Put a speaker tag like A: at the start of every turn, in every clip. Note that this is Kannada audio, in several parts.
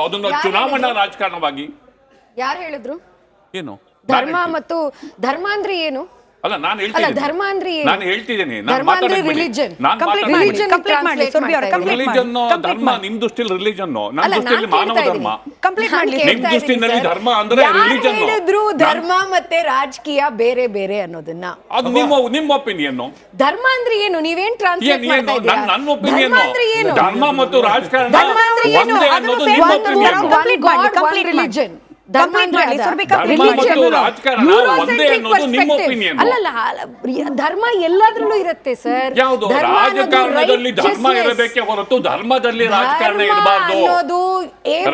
A: ಅದನ್ನ ಚುನಾವಣಾ ರಾಜಕಾರಣವಾಗಿ
B: ಯಾರು ಹೇಳಿದ್ರು?
A: ಏನು
B: ಧರ್ಮ ಮತ್ತು ಧರ್ಮ ಅಂದ್ರೆ ಏನು?
A: ಅಲ್ಲ ನಾನು ಹೇಳ್ತೀನಿ,
B: ಧರ್ಮ ಅಂದ್ರೆ ಏನು?
A: ನಾನು ಹೇಳ್ತಿದ್ದೀನಿ,
B: ರಿಲಿಜನ್
A: ಧರ್ಮ ನಿಮ್ ದೃಷ್ಟಿಲಿ ರಿಲಿಜನ್, ನನ್ನ ದೃಷ್ಟಿಯಲ್ಲಿ ಮಾನವ ಧರ್ಮ. ನಿಮ್ ದೃಷ್ಟಿನಲ್ಲಿ ಧರ್ಮ ಅಂದ್ರೆ ರಿಲಿಜನ್.
B: ಧರ್ಮ ಮತ್ತೆ ರಾಜಕೀಯ ಬೇರೆ ಬೇರೆ ಅನ್ನೋದನ್ನ,
A: ಅದು ನಿಮ್ಮ ಒಪಿನಿಯನ್.
B: ಧರ್ಮ ಅಂದ್ರೆ ಏನು? ನೀವೇನ್ ಟ್ರಾನ್ಸ್ಲೇಟ್ ಮಾಡ್ತಾ ಇದ್ದೀರಾ?
A: ನನ್ನ ಒಪಿನಿಯನ್ ಧರ್ಮ ಮತ್ತು ರಾಜಕಾರಣ ಒಂದೇ ಅನ್ನೋದು ನಿಮ್ಮ ಒಪಿನಿಯನ್.
B: ರಿಲಿಜನ್ ಧರ್ಮ ಎಲ್ಲಾದ್ರಲ್ಲೂ ಇರುತ್ತೆ ಸರ್.
A: ಯಾವುದು ರಾಜಕಾರಣದಲ್ಲಿ ಧರ್ಮ ಇರಬೇಕೆ ಹೊರತು ಧರ್ಮದಲ್ಲಿ ರಾಜಕಾರಣ ಇರಬಾರ್ದು.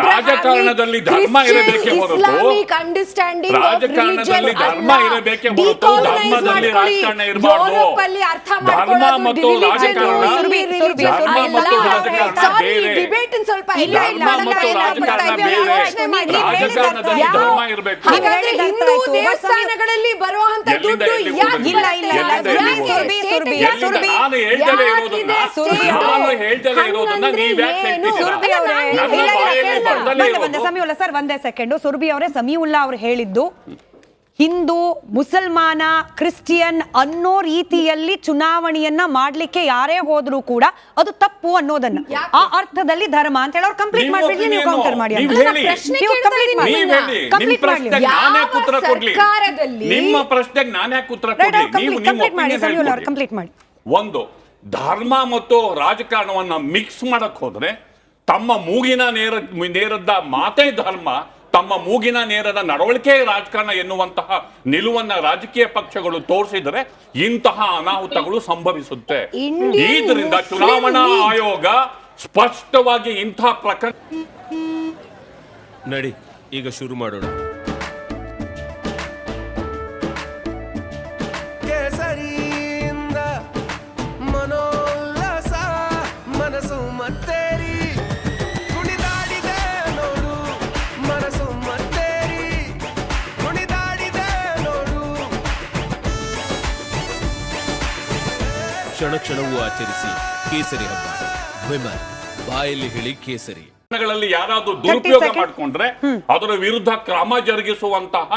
A: ರಾಜಕಾರಣದಲ್ಲಿ ಧರ್ಮ ಇರಬೇಕೆ ಹೊರತು ರಾಜಕಾರಣದಲ್ಲಿ ಧರ್ಮ ಇರಬೇಕೆ ಹೊರತು ಧರ್ಮದಲ್ಲಿ ರಾಜಕಾರಣ ಇರಬಾರ್ದು. ಧರ್ಮ ಮತ್ತು ರಾಜಕಾರಣ ಬೇರೆ. ಧರ್ಮ ಮತ್ತು ರಾಜಕಾರಣ ಬೇರೆ. ರಾಜಕಾರಣ ಧರ್ಮ ಇರಬೇಕು.
B: ಹಿಂದೂ ದೇವಸ್ಥಾನಗಳಲ್ಲಿ ಬರುವಂತ ದುಡ್ಡು
A: ನಾನು ಹೇಳ್ತಲೇ ಇರೋದನ್ನ ನೀವ್ಯಾಕೆ
C: ಸಮೀವುಲ್ಲಾ ಸರ್, ಒಂದೇ ಸೆಕೆಂಡ್. ಸುರ್ಬಿ ಅವರೇ, ಸಮೀವುಲ್ಲಾ ಅವರು ಹೇಳಿದ್ದು ಹಿಂದೂ, ಮುಸಲ್ಮಾನ, ಕ್ರಿಶ್ಚಿಯನ್ ಅನ್ನೋ ರೀತಿಯಲ್ಲಿ ಚುನಾವಣೆಯನ್ನ ಮಾಡ್ಲಿಕ್ಕೆ ಯಾರೇ ಹೋದ್ರೂ ಕೂಡ ಅದು ತಪ್ಪು ಅನ್ನೋದನ್ನ, ಆ ಅರ್ಥದಲ್ಲಿ ಧರ್ಮ ಅಂತ ಹೇಳಿ ಅವ್ರು ಕಂಪ್ಲೀಟ್ ಮಾಡ್ಬಿಡ್ಲಿ. ನೀವು ಕೌಂಟರ್ ಮಾಡಿ,
A: ನಿಮ್ಮ ಪ್ರಶ್ನೆಗೆ ನಾನು ಯಾಕೆ ಉತ್ತರ ಕೊಡ್ಲಿ?
C: ಕಂಪ್ಲೀಟ್ ಮಾಡಿ.
A: ಒಂದು, ಧರ್ಮ ಮತ್ತು ರಾಜಕಾರಣವನ್ನ ಮಿಕ್ಸ್ ಮಾಡಕ್ ಹೋದ್ರೆ ತಮ್ಮ ಮೂಗಿನ ನೇರದ ಮಾತೇ ಧರ್ಮ, ತಮ್ಮ ಮೂಗಿನ ನೇರದ ನಡವಳಿಕೆ ರಾಜಕಾರಣ ಎನ್ನುವಂತಹ ನಿಲುವನ್ನ ರಾಜಕೀಯ ಪಕ್ಷಗಳು ತೋರಿಸಿದರೆ ಇಂತಹ ಅನಾಹುತಗಳು ಸಂಭವಿಸುತ್ತೆ. ಇದರಿಂದ ಚುನಾವಣಾ ಆಯೋಗ ಸ್ಪಷ್ಟವಾಗಿ ಇಂತಹ ಪ್ರಕರಣ
D: ನಡಿ ಈಗ ಶುರು ಮಾಡೋಣ.
E: ಕೇಸರಿಯಿಂದ ಮನೋಲ್ಲಾಸ ಮನಸ್ಸು ಮತ್ತೇರಿ ಕುಣಿದಾಡಿದೆ ನೋಡು, ಮನಸ್ಸು ಮತ್ತೇರಿ ಕುಣಿದಾಡಿದೆ ನೋಡು.
D: ಕ್ಷಣ ಕ್ಷಣವೂ ಆಚರಿಸಿ ಕೇಸರಿ ಹಬ್ಬ. ವಿಮಲ್ ಬಾಯಲ್ಲಿ ಹೇಳಿ ಕೇಸರಿ.
A: ಯಾರಾದ್ರೂ ದುರುಪಯೋಗ ಮಾಡಿಕೊಂಡ್ರೆ ಅದರ ವಿರುದ್ಧ ಕ್ರಮ ಜರುಗಿಸುವಂತಹ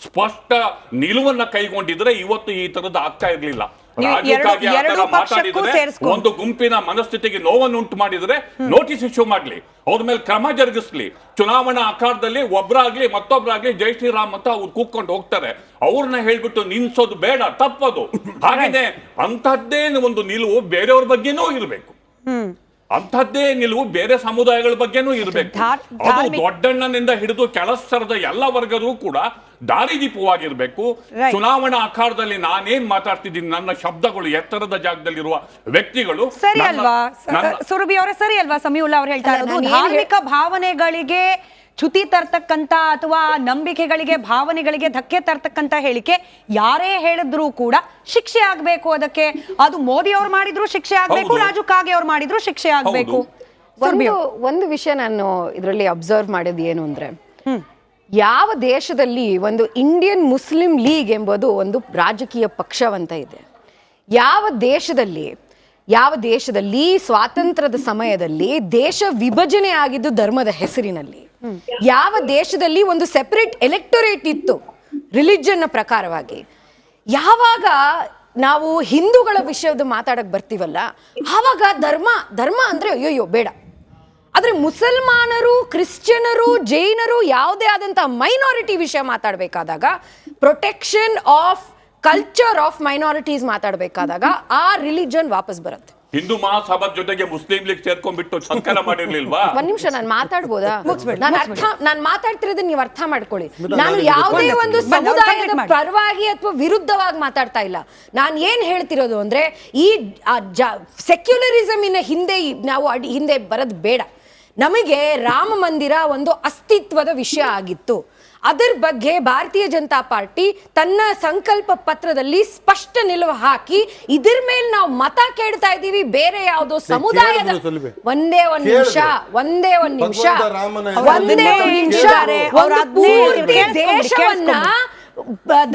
A: ಸ್ಪಷ್ಟ ನಿಲುವನ್ನ ಕೈಗೊಂಡಿದ್ರೆ ಇವತ್ತು ಈ ತರದ ಆಗ್ತಾ ಇರ್ಲಿಲ್ಲ. ರಾಜಕೀಯ ಮಾತಾಡಿದ್ರೆ ಒಂದು ಗುಂಪಿನ ಮನಸ್ಥಿತಿಗೆ ನೋವನ್ನುಂಟು ಮಾಡಿದ್ರೆ ನೋಟಿಸ್ ಇಶ್ಯೂ ಮಾಡ್ಲಿ, ಅವ್ರ ಮೇಲೆ ಕ್ರಮ ಜರುಗಿಸ್ಲಿ. ಚುನಾವಣಾ ಅಖಾಡದಲ್ಲಿ ಒಬ್ಬರಾಗ್ಲಿ ಮತ್ತೊಬ್ಬರಾಗ್ಲಿ ಜೈ ಶ್ರೀರಾಮ್ ಅಂತ ಅವ್ರು ಕೂತ್ಕೊಂಡು ಹೋಗ್ತಾರೆ, ಅವ್ರನ್ನ ಹೇಳ್ಬಿಟ್ಟು ನಿನ್ಸೋದು ಬೇಡ, ತಪ್ಪದು. ಹಾಗೇನೆ ಅಂತಹದ್ದೇ ಒಂದು ನಿಲುವು ಬೇರೆಯವ್ರ ಬಗ್ಗೆನೂ ಇರಬೇಕು, ಅಂಥದ್ದೇ ನಿಲುವು ಬೇರೆ ಸಮುದಾಯಗಳ ಬಗ್ಗೆನೂ ಇರಬೇಕು. ಅದು ದೊಡ್ಡಣ್ಣನಿಂದ ಹಿಡಿದು ಕೆಳಸ್ತರದ ಎಲ್ಲ ವರ್ಗದೂ ಕೂಡ ದಾರಿದೀಪವಾಗಿರ್ಬೇಕು. ಚುನಾವಣಾ ಅಖಾಡದಲ್ಲಿ ನಾನೇನ್ ಮಾತಾಡ್ತಿದ್ದೀನಿ, ನನ್ನ ಶಬ್ದಗಳು ಎತ್ತರದ ಜಾಗದಲ್ಲಿರುವ ವ್ಯಕ್ತಿಗಳು
C: ಸರಿ ಅಲ್ವಾ? ಸುರಭಿ ಅವರೇ, ಸರಿ ಅಲ್ವಾ? ಸಮೀವುಲ್ಲಾ ಅವ್ರು ಹೇಳ್ತಾ ಇರೋದು ಧಾರ್ಮಿಕ ಭಾವನೆಗಳಿಗೆ ಚ್ಯುತಿ ತರ್ತಕ್ಕಂತ ಅಥವಾ ನಂಬಿಕೆಗಳಿಗೆ ಭಾವನೆಗಳಿಗೆ ಧಕ್ಕೆ ತರ್ತಕ್ಕಂತ ಹೇಳಿಕೆ ಯಾರೇ ಹೇಳಿದ್ರು ಕೂಡ ಶಿಕ್ಷೆ ಆಗ್ಬೇಕು. ಅದಕ್ಕೆ ಅದು ಮೋದಿ ಅವ್ರು ಮಾಡಿದ್ರು ಶಿಕ್ಷೆ ಆಗ್ಬೇಕು, ರಾಜು ಕಾಗೆ ಅವ್ರು ಮಾಡಿದ್ರು ಶಿಕ್ಷೆ ಆಗ್ಬೇಕು.
B: ಒಂದು ವಿಷಯ ನಾನು ಇದರಲ್ಲಿ ಅಬ್ಸರ್ವ್ ಮಾಡೋದು ಏನು ಅಂದ್ರೆ, ಯಾವ ದೇಶದಲ್ಲಿ ಒಂದು ಇಂಡಿಯನ್ ಮುಸ್ಲಿಂ ಲೀಗ್ ಎಂಬುದು ಒಂದು ರಾಜಕೀಯ ಪಕ್ಷವಂತ ಇದೆ, ಯಾವ ದೇಶದಲ್ಲಿ ಸ್ವಾತಂತ್ರ್ಯದ ಸಮಯದಲ್ಲಿ ದೇಶ ವಿಭಜನೆ ಆಗಿದ್ದು ಧರ್ಮದ ಹೆಸರಿನಲ್ಲಿ, ಯಾವ ದೇಶದಲ್ಲಿ ಒಂದು ಸೆಪರೇಟ್ ಎಲೆಕ್ಟೊರೇಟ್ ಇತ್ತು ರಿಲಿಜನ್ ಪ್ರಕಾರವಾಗಿ, ಯಾವಾಗ ನಾವು ಹಿಂದೂಗಳ ವಿಷಯದ ಮಾತಾಡಕ್ ಬರ್ತೀವಲ್ಲ ಆವಾಗ ಧರ್ಮ ಅಂದ್ರೆ ಅಯ್ಯೋ ಬೇಡ. ಆದ್ರೆ ಮುಸಲ್ಮಾನರು, ಕ್ರಿಶ್ಚಿಯನರು, ಜೈನರು ಯಾವುದೇ ಆದಂತಹ ಮೈನಾರಿಟಿ ವಿಷಯ ಮಾತಾಡಬೇಕಾದಾಗ, protection of culture of minorities ಮಾತಾಡಬೇಕಾದಾಗ ಆ ರಿಲಿಜನ್ ವಾಪಸ್ ಬರುತ್ತೆ.
A: ಹಿಂದೂ ಮಹಾಸಭಾ ಜೊತೆಗೆ ಮುಸ್ಲಿಂ ಲೀಗ್ ಸೇರ್ಕೊಂಡ್ಬಿಟ್ಟು ಸಂಕಲ ಮಾಡಿರ್ಲಿಲ್ವಾ?
B: ಒಂದ್ ನಿಮಿಷ ನಾನು ಮಾತಾಡ್ಬೋದಾ? ನಾನು ಮಾತಾಡ್ತಿರೋದನ್ನ ನೀವು ಅರ್ಥ ಮಾಡ್ಕೊಳ್ಳಿ. ನಾನು ಯಾವುದೇ ಒಂದು ಸಮುದಾಯದ ಪರವಾಗಿ ಅಥವಾ ವಿರುದ್ಧವಾಗಿ ಮಾತಾಡ್ತಾ ಇಲ್ಲ. ನಾನು ಏನ್ ಹೇಳ್ತಿರೋದು ಅಂದ್ರೆ, ಈ ಸೆಕ್ಯುಲರಿಸಮ್ ಇನ್ನ ಹಿಂದೆ ಬರೋದು ಬೇಡ. ನಮಗೆ ರಾಮ ಮಂದಿರ ಒಂದು ಅಸ್ತಿತ್ವದ ವಿಷಯ ಆಗಿತ್ತು. ಅದರ ಬಗ್ಗೆ ಭಾರತೀಯ ಜನತಾ ಪಾರ್ಟಿ ತನ್ನ ಸಂಕಲ್ಪ ಪತ್ರದಲ್ಲಿ ಸ್ಪಷ್ಟ ನಿಲುವು ಹಾಕಿ ಇದ್ರ ಮೇಲೆ ನಾವು ಮತ ಕೇಳ್ತಾ ಇದೀವಿ. ಬೇರೆ ಯಾವುದೋ ಸಮುದಾಯದ ಒಂದೇ ಒಂದ್ ನಿಮಿಷ ದೇಶವನ್ನ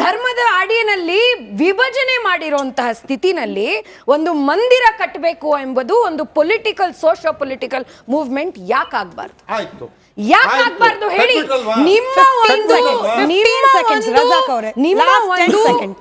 B: ಧರ್ಮದ ಅಡಿಯಲ್ಲಿ ವಿಭಜನೆ ಮಾಡಿರುವಂತಹ ಸ್ಥಿತಿನಲ್ಲಿ ಒಂದು ಮಂದಿರ ಕಟ್ಟಬೇಕು ಎಂಬುದು ಒಂದು ಸೋಶಿಯೋ ಪೊಲಿಟಿಕಲ್ ಮೂವ್ಮೆಂಟ್ ಯಾಕಾಗಬಾರ್ದು? ಯಾಕೆ
F: ಆಯ್ತು.
B: ಆಗ್ಬಾರ್ದು ಹೇಳಿ?
F: ಕಟ್ಬಿಟ್ರಲ್ವಾ?
B: ನಿಮ್ಮ
C: 15 seconds, ರಜಾಕ್ ಅವರೇ.
B: ನಿಮ್ಮ
C: Last 10
B: ಒಂದು
C: seconds.